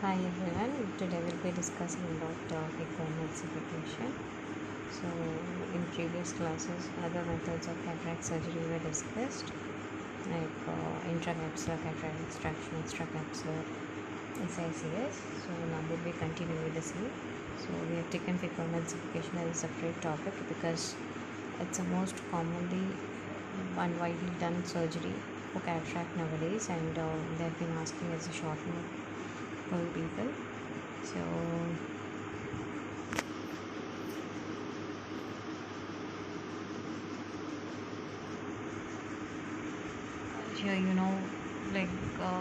Hi everyone, today we'll be discussing about phacoemulsification. So, in previous classes, other methods of cataract surgery were discussed, like intracapsular cataract extraction, extracapsular SICS. So, now we'll be continuing with the same. So, we have taken phacoemulsification as a separate topic because it's the most commonly and widely done surgery for cataract nowadays, and they've been asking as a short note for people. So here, like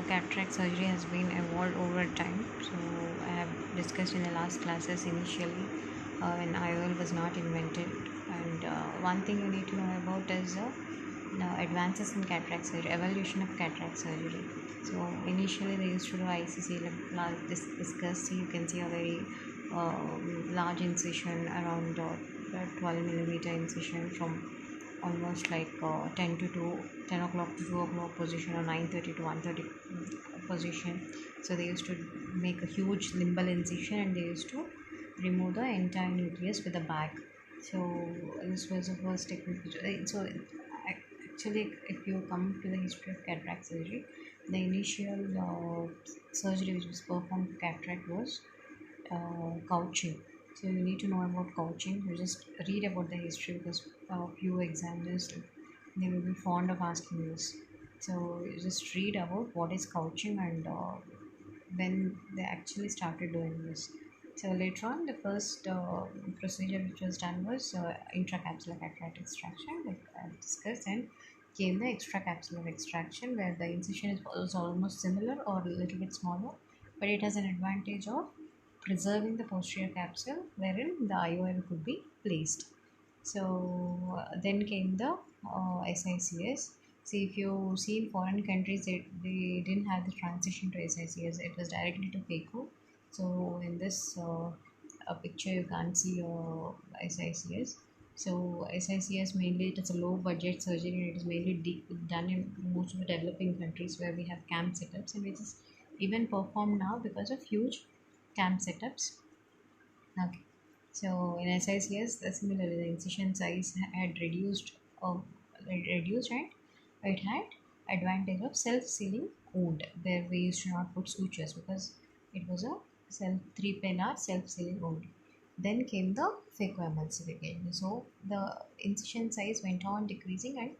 cataract surgery has been evolved over time. So I have discussed in the last classes initially when IOL was not invented, and one thing you need to know about is the advances in cataract surgery, evolution of cataract surgery. So initially they used to do ICC, like discussed. You can see a very large incision around 12 millimeter incision from almost like 10 to 2, 10 o'clock to 2 o'clock position, or 9:30 to 1:30 position. So they used to make a huge limbal incision, and they used to remove the entire nucleus with a bag. So this was the first technique. So actually, if you come to the history of cataract surgery, the initial surgery which was performed for cataract was couching. So you need to know about couching. You just read about the history because few examiners, they will be fond of asking this. So you just read about what is couching and when they actually started doing this. So later on, the first procedure which was done was intracapsular cataract extraction, like I discussed, and came the extracapsular extraction, where the incision is almost similar or a little bit smaller, but it has an advantage of preserving the posterior capsule wherein the IOL could be placed. So then came the SICS. See, if you see in foreign countries, they didn't have the transition to SICS. It was directly to phaco. So in this picture, you can't see SICS. So SICS mainly, it is a low budget surgery, and it is mainly done in most of the developing countries where we have cam setups, and which is even performed now because of huge cam setups. Okay. So in SICS, similarly, the incision size had reduced, and it had advantage of self-sealing wound, where we used to not put sutures because it was a three-pillar self-sealing wound. Then came the phacoemulsification. So the incision size went on decreasing,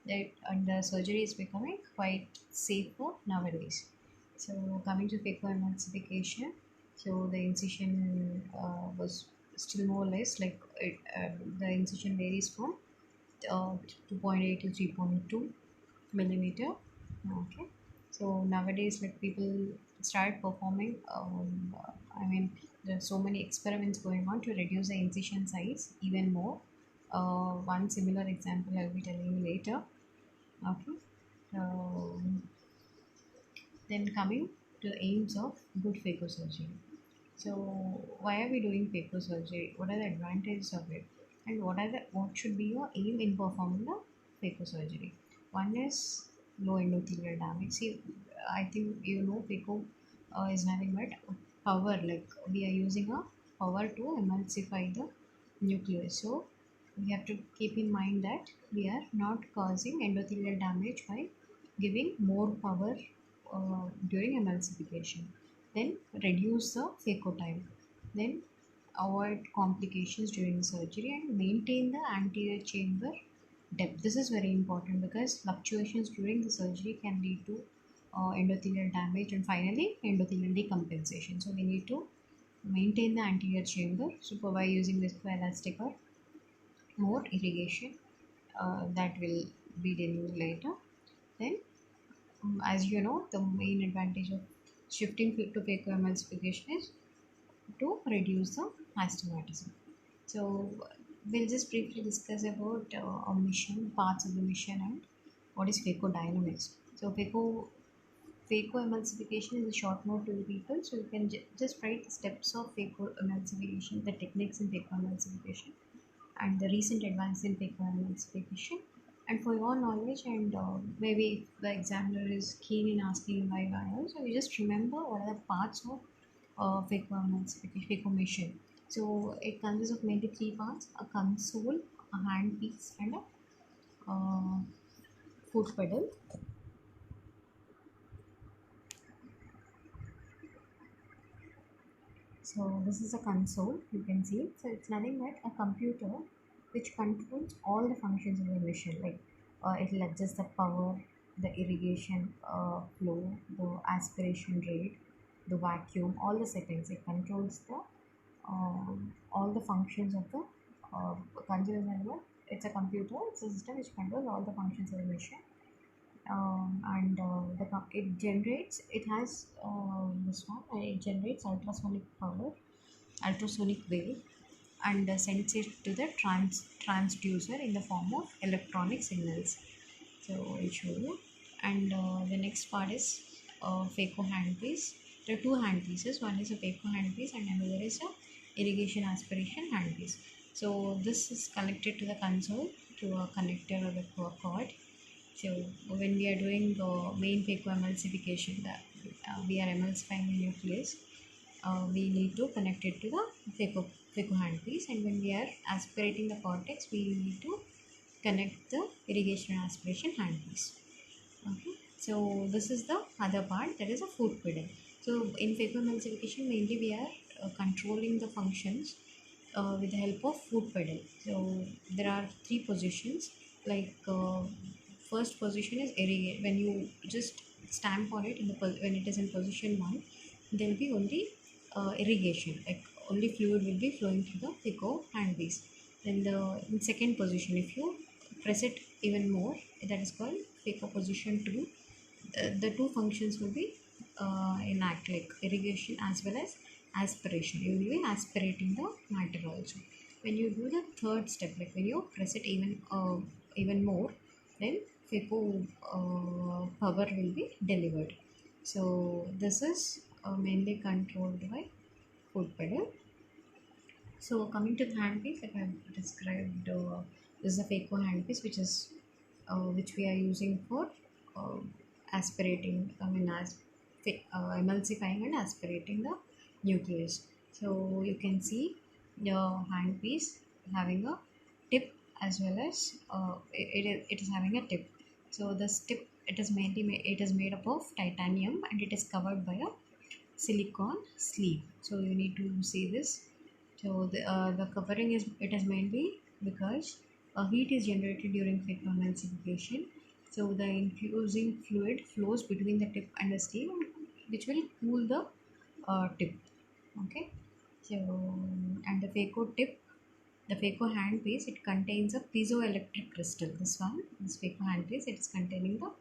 and the surgery is becoming quite safer nowadays. So coming to phacoemulsification, so the incision was still more or less like the incision varies from 2.8 to 3.2 millimeter. Okay, so nowadays, like, people start performing I mean, there's so many experiments going on to reduce the incision size even more. One similar example I'll be telling you later. Okay, so then coming to the aims of good phacosurgery. So why are we doing phacosurgery? What are the advantages of it? And what should be your aim in performing the phacosurgery? One is low endothelial damage. See, I think you know phaco is nothing but power. Like, we are using a power to emulsify the nucleus. So we have to keep in mind that we are not causing endothelial damage by giving more power during emulsification. Then reduce the phaco time. Then avoid complications during surgery and maintain the anterior chamber depth. This is very important because fluctuations during the surgery can lead to endothelial damage and finally endothelial decompensation. So we need to maintain the anterior chamber by using viscoelastic or more irrigation, that will be done later. Then, as you know, the main advantage of shifting to phacoemulsification is to reduce the astigmatism. So we'll just briefly discuss about a mission, parts of the mission, and what is phacodynamics. So phacoemulsification is a short note to the people, so you can just write the steps of phacoemulsification, the techniques in phacoemulsification, and the recent advance in phacoemulsification. And for your knowledge, and maybe if the examiner is keen in asking why, so you just remember what are the parts of phacoemulsification. So it consists of mainly three parts: a console, a handpiece, and a foot pedal. So this is a console, you can see. So it's nothing but a computer which controls all the functions of the machine. Like it will adjust the power, the irrigation flow, the aspiration rate, the vacuum, all the settings. It controls the all the functions of the controls and what. It's a computer. It's a system which controls all the functions of the machine. And it generates. It has this one. It generates ultrasonic power, ultrasonic wave, and sends it to the transducer in the form of electronic signals. So I'll show you. And the next part is phaco handpiece. There are two handpieces. One is a phaco handpiece and another is a irrigation aspiration handpiece. So this is connected to the console through a connector or the cord. So when we are doing the main phacoemulsification, that we are emulsifying the nucleus, we need to connect it to the phaco handpiece, and when we are aspirating the cortex, we need to connect the irrigation and aspiration handpiece. Okay, so this is the other part, that is a foot pedal. So in phacoemulsification, mainly we are controlling the functions with the help of foot pedal. So there are three positions. Like first position is irrigate. When you just stamp on it in the when it is in position one, there will be only irrigation. Like only fluid will be flowing through the phaco handpiece. Then the in second position, if you press it even more, that is called phaco position two. The two functions will be in act, like irrigation as well as aspiration. You will be aspirating the matter also. When you do the third step, like when you press it even more, then phaco power will be delivered. So this is mainly controlled by foot pedal. So coming to the handpiece, like I've described, this is a phaco handpiece, which we are using for uh, aspirating. I mean, emulsifying and aspirating the nucleus. So you can see the handpiece having a tip as well as it is having a tip. So this tip, it is made up of titanium and it is covered by a silicone sleeve. So you need to see this. So the covering is mainly because heat is generated during phacoemulsification. So the infusing fluid flows between the tip and the sleeve, which will cool the tip. Okay. So and the phaco handpiece, it contains a piezoelectric crystal. This phaco handpiece, it is containing the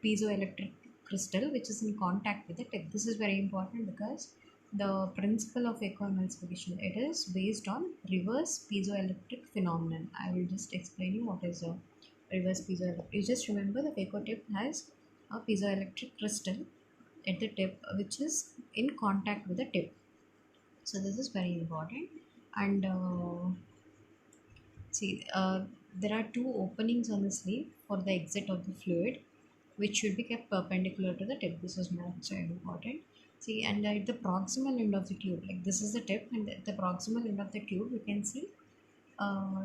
piezoelectric crystal which is in contact with the tip. This is very important because the principle of phacoemulsification, it is based on reverse piezoelectric phenomenon. I will just explain you what is a reverse piezoelectric. You just remember the phaco tip has a piezoelectric crystal at the tip which is in contact with the tip. So this is very important. And see, there are two openings on the sleeve for the exit of the fluid, which should be kept perpendicular to the tip. This is not so important. See, and at the proximal end of the tube, like this is the tip, and at the proximal end of the tube, uh,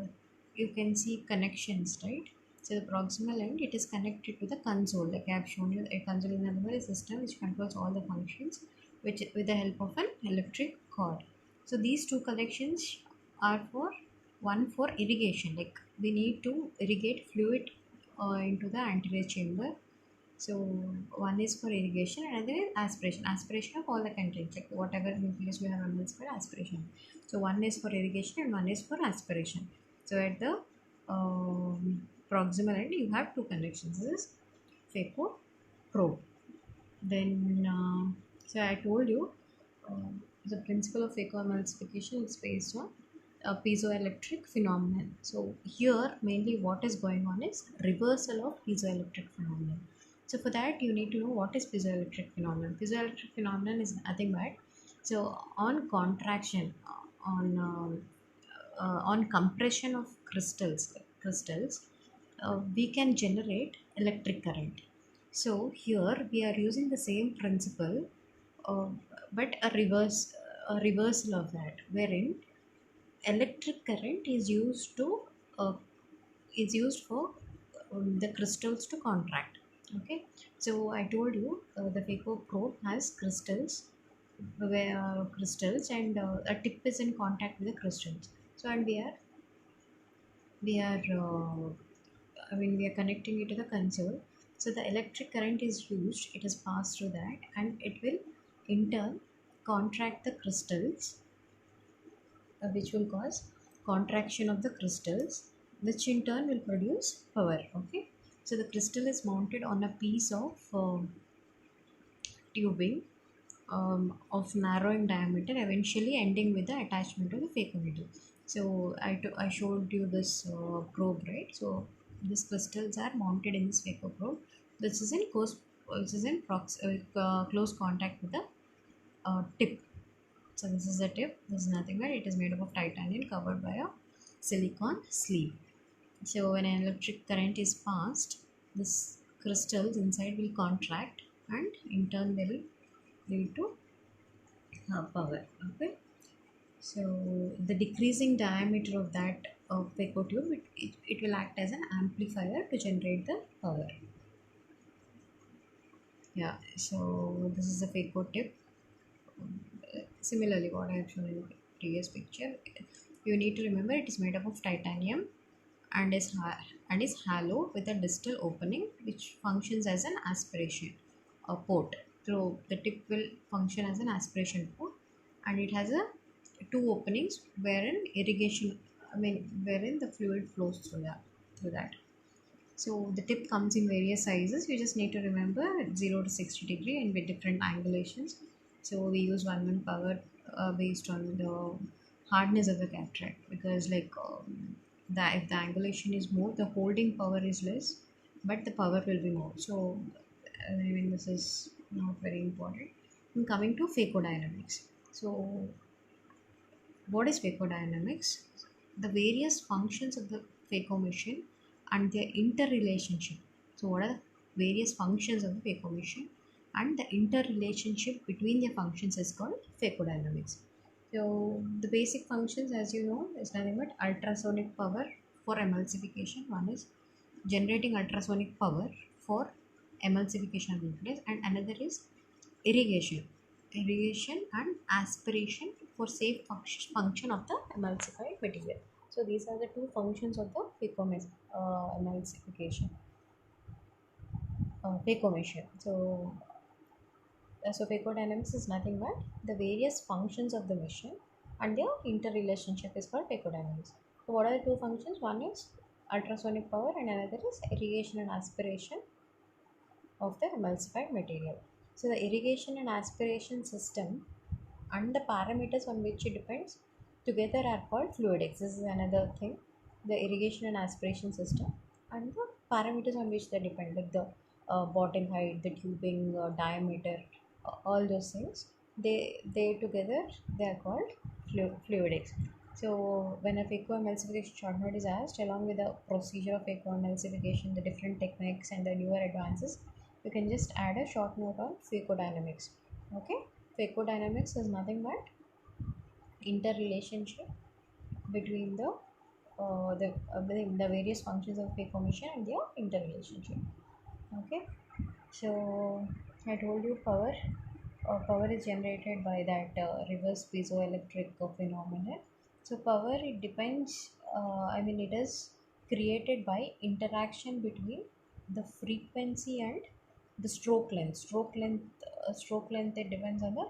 you can see connections, right? So the proximal end, it is connected to the console. Like I have shown you, a console in other words, a system which controls all the functions, which with the help of an electric cord. So these two connections are for one for irrigation. Like we need to irrigate fluid into the anterior chamber. So one is for irrigation and another is aspiration. Aspiration of all the contents, like whatever nucleus we have analyzed for aspiration. So one is for irrigation and one is for aspiration. So at the proximal end, you have two connections. This is phaco probe. Then, so I told you the principle of phacoemulsification is based on a piezoelectric phenomenon. So here, mainly what is going on is reversal of piezoelectric phenomenon. So for that, you need to know what is piezoelectric phenomenon. Piezoelectric phenomenon is nothing but, so on contraction, on compression of crystals, we can generate electric current. So here we are using the same principle, uh, but a reverse. a reversal of that, wherein electric current uh, is used for the crystals to contract. Okay, so I told you the Phaco probe has crystals, where crystals, and a tip is in contact with the crystals. So, and we are I mean, we are connecting it to the console. So the electric current is used, it is passed through that, and it will in turn contract the crystals, which will cause contraction of the crystals, which in turn will produce power. Okay, so the crystal is mounted on a piece of tubing of narrowing diameter, eventually ending with the attachment of the phacometer. So I showed you this probe, right? So these crystals are mounted in this phaco probe. This is in close contact with the tip. So this is the tip. This is nothing but it is made up of titanium covered by a silicon sleeve. So when an electric current is passed, this crystals inside will contract and in turn they will lead to power. Okay, so the decreasing diameter of that phaco tube, it will act as an amplifier to generate the power. Yeah, so this is the phaco tip. Similarly, what I have shown in the previous picture, you need to remember it is made up of titanium and is hollow with a distal opening which functions as an aspiration port. So the tip will function as an aspiration port, and it has a two openings wherein wherein the fluid flows through that. So the tip comes in various sizes. You just need to remember 0 to 60 degree and with different angulations. So we use 1 power based on the hardness of the cataract, because if the angulation is more, the holding power is less, but the power will be more. So I mean, this is not very important. And coming to phaco-dynamics. So what is phaco-dynamics? The various functions of the phaco machine and their interrelationship. So what are the various functions of the phaco machine and the interrelationship between their functions is called phaco-dynamics. So the basic functions, as you know, is nothing but ultrasonic power for emulsification. One is generating ultrasonic power for emulsification of nucleus, and another is irrigation and aspiration for safe function of the emulsified material. So these are the two functions of the emulsification phaco. So phaco is nothing but the various functions of the machine and their interrelationship is called phaco. So what are the two functions? One is ultrasonic power and another is irrigation and aspiration of the emulsified material. So the irrigation and aspiration system and the parameters on which it depends together are called fluidics. This is another thing. The irrigation and aspiration system and the parameters on which they depend, like the bottle height, the tubing diameter, all those things. They together they are called fluidics. So when a phacoemulsification short note is asked, along with the procedure of phacoemulsification, the different techniques and the newer advances, you can just add a short note on phaco-dynamics. Okay, phaco-dynamics is nothing but interrelationship between the various functions of phaco machine and their interrelationship. Okay, so I told you power. Power is generated by that reverse piezoelectric phenomenon. So power, it depends. It is created by interaction between the frequency and the stroke length. Stroke length, it depends on the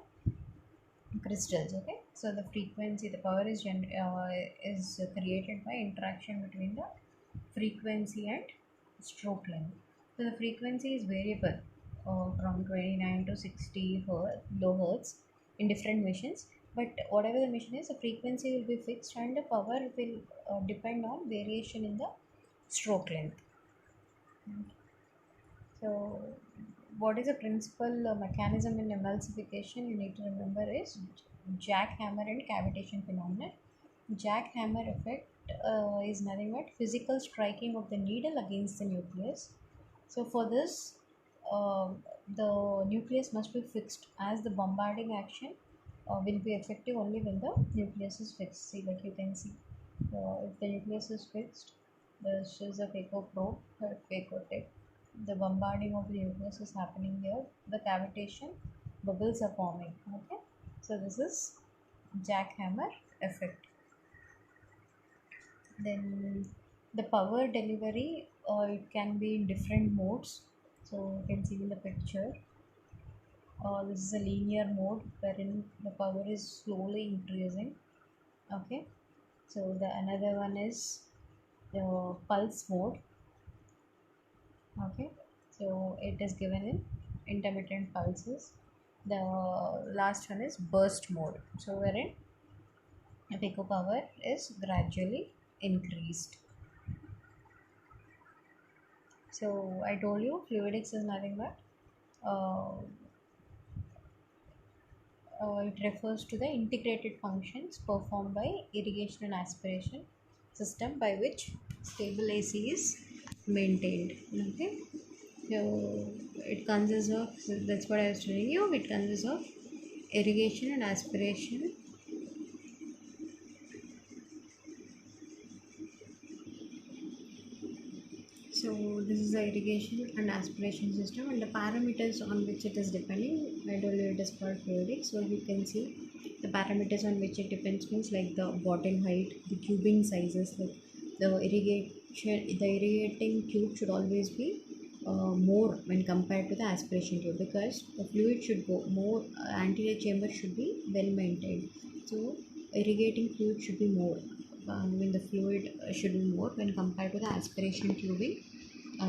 crystals. Okay, so the frequency, the power is created by interaction between the frequency and stroke length. So the frequency is variable from 29 to 60 kilohertz in different machines, but whatever the machine is, the frequency will be fixed and the power will depend on variation in the stroke length. So, what is the principal mechanism in emulsification? You need to remember is jackhammer and cavitation phenomenon. Jackhammer effect is nothing but physical striking of the needle against the nucleus. So, for this, the nucleus must be fixed, as the bombarding action will be effective only when the nucleus is fixed. See, like you can see, if the nucleus is fixed, this is a phaco probe, phaco tip. The bombarding of the nucleus is happening here. The cavitation bubbles are forming. Okay, so this is jackhammer effect. Then the power delivery, it can be in different modes. So you can see in the picture, this is a linear mode wherein the power is slowly increasing. Okay, so the another one is the pulse mode. Okay, so it is given in intermittent pulses. The last one is burst mode, so wherein the pico power is gradually increased. So I told you fluidics is nothing but it refers to the integrated functions performed by irrigation and aspiration system by which stable AC is maintained. Okay, so it consists of, so that's what I was telling you, it consists of irrigation and aspiration. So this is the irrigation and aspiration system, and the parameters on which it is depending, I told you it is called fluidic. So you can see the parameters on which it depends means like the bottle height, the tubing sizes, like the irrigating tube should always be more when compared to the aspiration tube, because the fluid should go more, anterior chamber should be well maintained. So irrigating fluid should be more. When the fluid should be more when compared to the aspiration tubing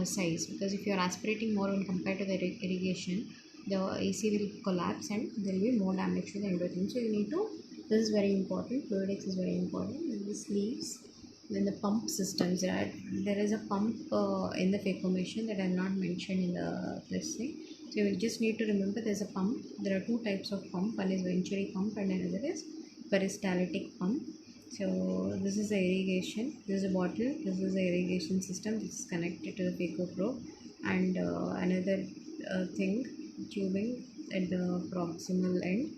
size, because if you are aspirating more when compared to the irrigation, the AC will collapse and there will be more damage to the endothelium. So you need to, this is very important, fluidics is very important. And this leaves, then the pump systems, there is a pump in the phacoemulsion that I have not mentioned in the this thing. So you just need to remember there's a pump. There are two types of pump, one is venturi pump and another is peristaltic pump. So this is the irrigation, this is a bottle, this is the irrigation system, this is connected to the phaco probe, and another thing, tubing at the proximal end,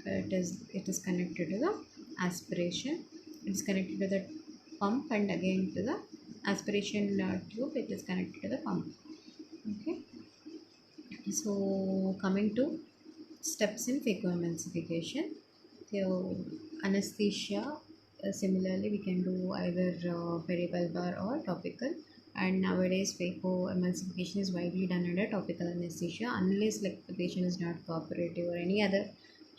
it is connected to the aspiration, it is connected to the pump, and again to the aspiration tube, it is connected to the pump. Okay, so coming to steps in phacoemulsification. So anesthesia, similarly we can do either peribulbar or topical, and nowadays phacoemulsification is widely done under topical anesthesia unless like the patient is not cooperative or any other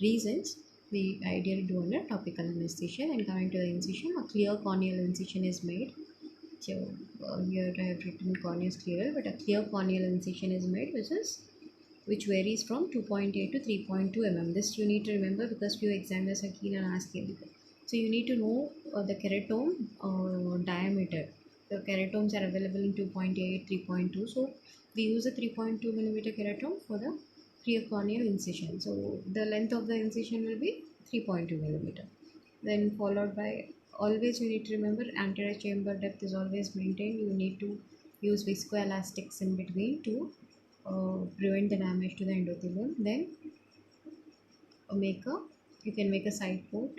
reasons. We ideally do under topical anesthesia. And coming to the incision, a clear corneal incision is made. So here I have written corneus clearer, but a clear corneal incision is made, which varies from 2.8 to 3.2 mm. This you need to remember because few examiners are keen on asking. So you need to know the keratome diameter. The keratomes are available in 2.8, 3.2. So we use a 3.2 millimeter keratome for the clear corneal incision. So the length of the incision will be 3.2 millimeter. Then followed by, always you need to remember anterior chamber depth is always maintained. You need to use viscoelastics in between to prevent the damage to the endothelium. Then you can make a side port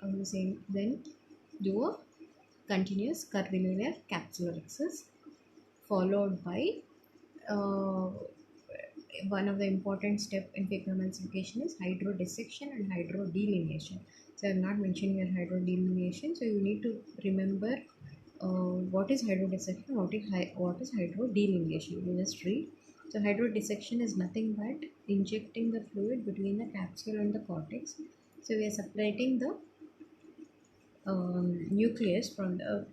on the same, then do a continuous curvilinear capsulorhexis, followed by uh, one of the important step in phacoemulsification is hydrodissection and hydrodelineation. So I have not mentioned your hydrodelineation, so you need to remember what is hydrodissection, what is hydrodelineation. You just read. So hydrodissection is nothing but injecting the fluid between the capsule and the cortex. So we are separating the nucleus from the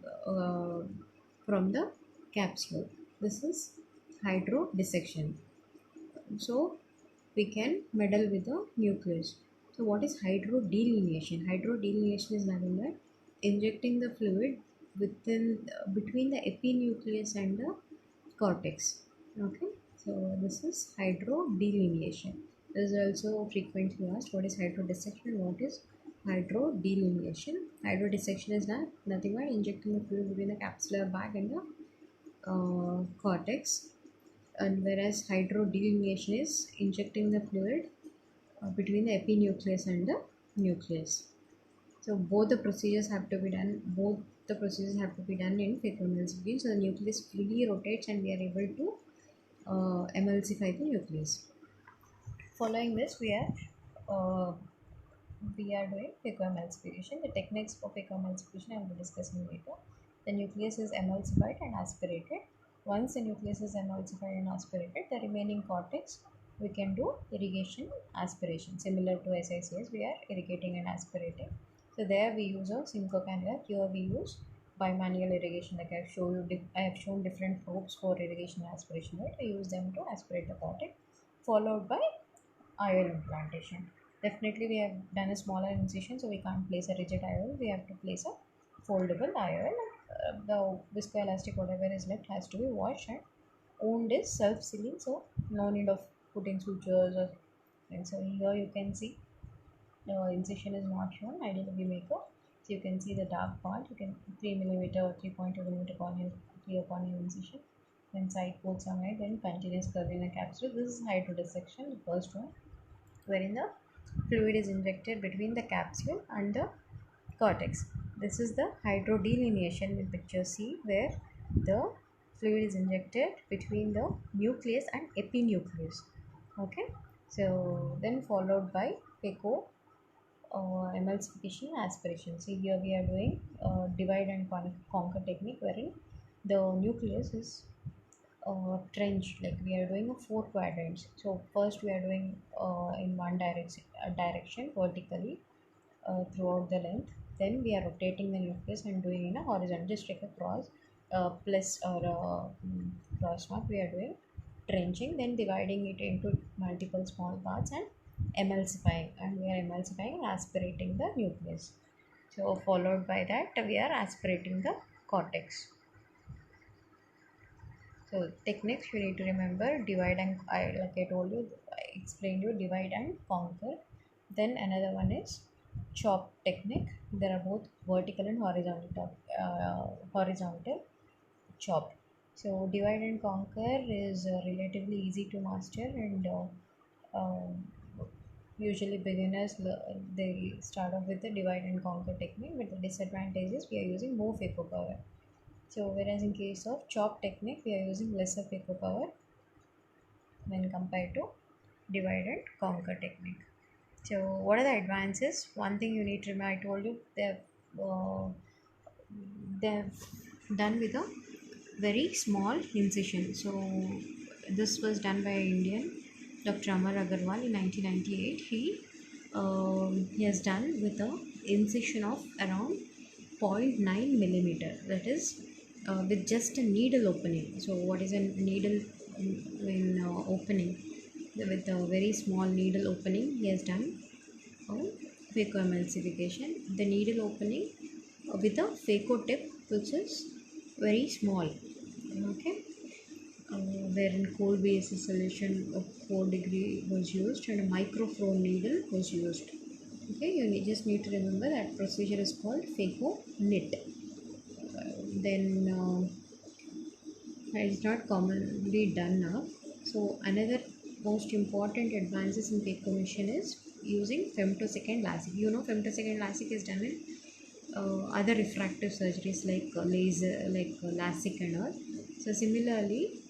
capsule. This is hydrodissection. So we can meddle with the nucleus. So what is hydrodelineation? Hydrodelineation is nothing but injecting the fluid between the epinucleus and the cortex. Okay, so this is hydrodelineation. This is also frequently asked, what is hydrodissection, what is hydrodelineation. Hydrodissection is nothing but injecting the fluid between the capsular bag and the cortex, and whereas hydrodelineation is injecting the fluid between the epinucleus and the nucleus. So both the procedures have to be done. Both the procedures have to be done in phacoemulsification. So the nucleus freely rotates, and we are able to emulsify the nucleus. Following this, uh, we are doing phacoemulsification. The techniques for phacoemulsification I will be discussing later. The nucleus is emulsified and aspirated. Once the nucleus is emulsified and aspirated, the remaining cortex we can do irrigation aspiration. Similar to SICS, we are irrigating and aspirating. So there we use a Simcoe cannula. Here we use bimanual irrigation. Like I have shown different probes for irrigation and aspiration. Right, I use them to aspirate the cortex, followed by IOL implantation. Definitely, we have done a smaller incision, so we can't place a rigid IOL. We have to place a foldable IOL. The viscoelastic, whatever is left, has to be washed, and wound is self-sealing, so no need of putting sutures or. And so here you can see the incision is not shown. Ideally, we make a, so you can see the dark part. You can 3 mm or 3.2 mm corneal clear corneal incision. Then side ports are made. Then continuous curving the capsule. This is hydrodissection, the first one, wherein the fluid is injected between the capsule and the cortex. This is the hydrodelineation in picture C, where the fluid is injected between the nucleus and epinucleus. Okay, so then followed by phaco emulsification aspiration. See, here we are doing divide and conquer technique, wherein the nucleus is trenched. Like we are doing a 4 quadrants. So first we are doing in one direction vertically throughout the length. Then we are rotating the nucleus and doing in a horizontal, just like a cross, plus or cross mark. We are doing trenching, then dividing it into multiple small parts and emulsifying, and we are emulsifying and aspirating the nucleus. So followed by that we are aspirating the cortex. So techniques you need to remember: divide and, like I told you, I explained you divide and conquer. Then another one is chop technique. There are both vertical and horizontal chop. So divide and conquer is relatively easy to master, and usually beginners they start off with the divide and conquer technique. But the disadvantage is we are using more phaco power. So whereas in case of chop technique, we are using lesser phaco power when compared to divide and conquer technique. So what are the advances? One thing you need to remember, I told you uh, they've done with a very small incision. So this was done by Indian Dr. Amar Agarwal in 1998. He has done with a incision of around 0.9 mm. That is with just a needle opening. So what is a needle in opening? With a very small needle opening, he has done phacoemulsification. The needle opening with a phaco tip which is very small. Okay, wherein cold basis solution of 4 degree was used and a microfrone needle was used. Okay, just need to remember that procedure is called phaco knit. Then it is not commonly done now. So another most important advances in phaco machine is using femtosecond LASIK. You know, femtosecond LASIK is done in other refractive surgeries like laser, like LASIK and all. So similarly,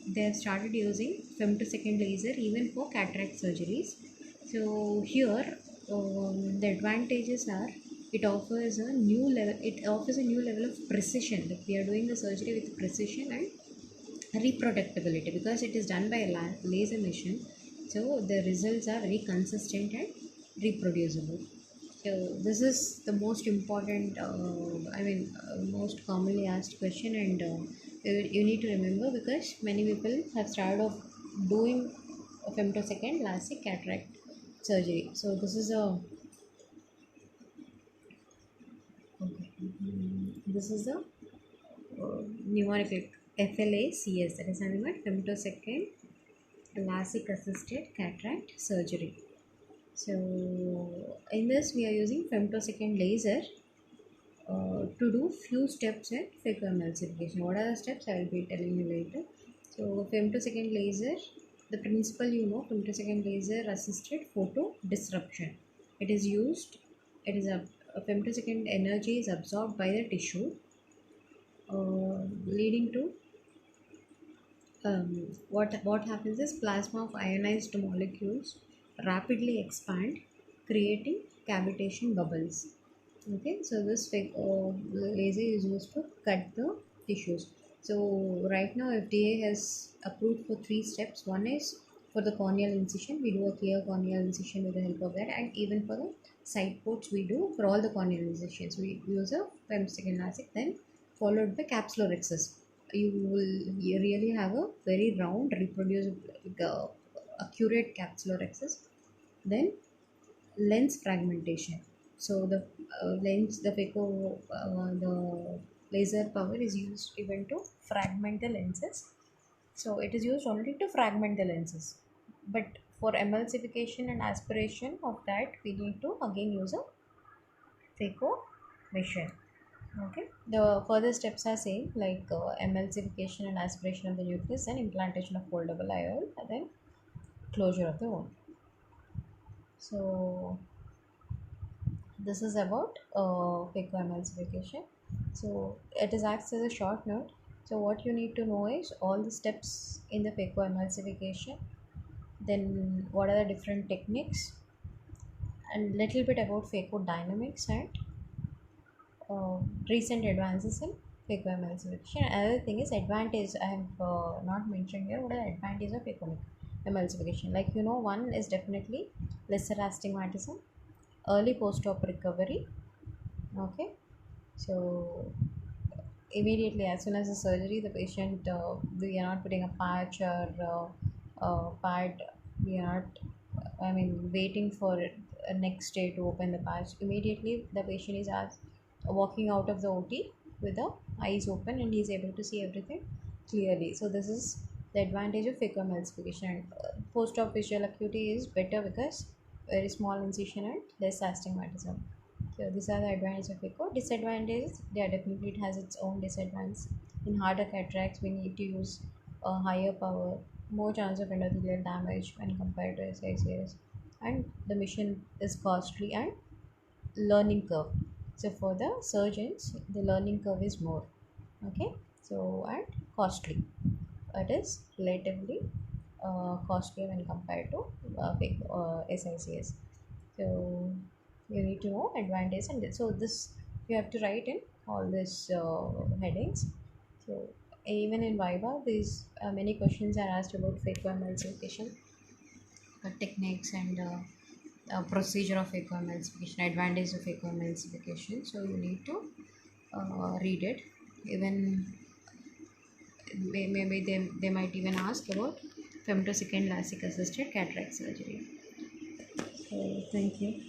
they have started using femtosecond laser even for cataract surgeries. So here, the advantages are it offers a new level. It offers a new level of precision. Like we are doing the surgery with precision and reproducibility because it is done by a laser machine. So the results are very consistent and reproducible. So this is the most important, most commonly asked question, and you need to remember because many people have started off doing a femtosecond LASIK cataract surgery. So this is a this is a numeric FLACS, that is nothing but femtosecond LASIK assisted cataract surgery. So in this we are using femtosecond laser to do few steps in phacoemulsification. What are the steps? I will be telling you later. So femtosecond laser The principle, femtosecond laser assisted photo disruption. It is used, it is a femtosecond energy is absorbed by the tissue, leading to what happens is plasma of ionized molecules rapidly expand, creating cavitation bubbles. Okay, so this laser is used to cut the tissues. So right now FDA has approved for three steps. One is for the corneal incision, we do a clear corneal incision with the help of that, and even for the side ports, we do for all the corneal incisions. We use a femtosecond LASIK, then followed by capsulorhexis. You really have a very round, reproducible, accurate capsulorhexis. Then lens fragmentation. So the the laser power is used even to fragment the lenses. So it is used only to fragment the lenses. But for emulsification and aspiration of that, we need to again use a phaco machine. Okay. The further steps are same, like emulsification and aspiration of the nucleus, and implantation of foldable IOL, and then closure of the wound. So this is about phacoemulsification. So it is acts as a short note. So what you need to know is all the steps in the phacoemulsification, then what are the different techniques, and little bit about phacodynamics and recent advances in phacoemulsification. Another thing is advantage. I have not mentioned here what are the advantages of phacoemulsification. Like one is definitely lesser astigmatism, early post-op recovery. Okay, so immediately as soon as the surgery, the patient, we are not putting a patch or pad. We are not, I mean, waiting for next day to open the patch. Immediately the patient is walking out of the OT with the eyes open, and he is able to see everything clearly. So this is the advantage of phacoemulsification. And post-op visual acuity is better because very small incision and less astigmatism. So these are the advantages of phaco. Disadvantages, yeah, definitely it has its own disadvantages. In harder cataracts, we need to use a higher power, more chance of endothelial damage when compared to SICS, and the machine is costly and learning curve. So for the surgeons, the learning curve is more. Okay, so and costly. It is relatively costly when compared to SICS. So you need to know advantage, and so this you have to write in all these headings. So even in Viva, these many questions are asked about phacoemulsification techniques and procedure of phacoemulsification, advantage of phacoemulsification. So you need to read it. Even maybe they might even ask about femtosecond LASIK assisted cataract surgery. So thank you.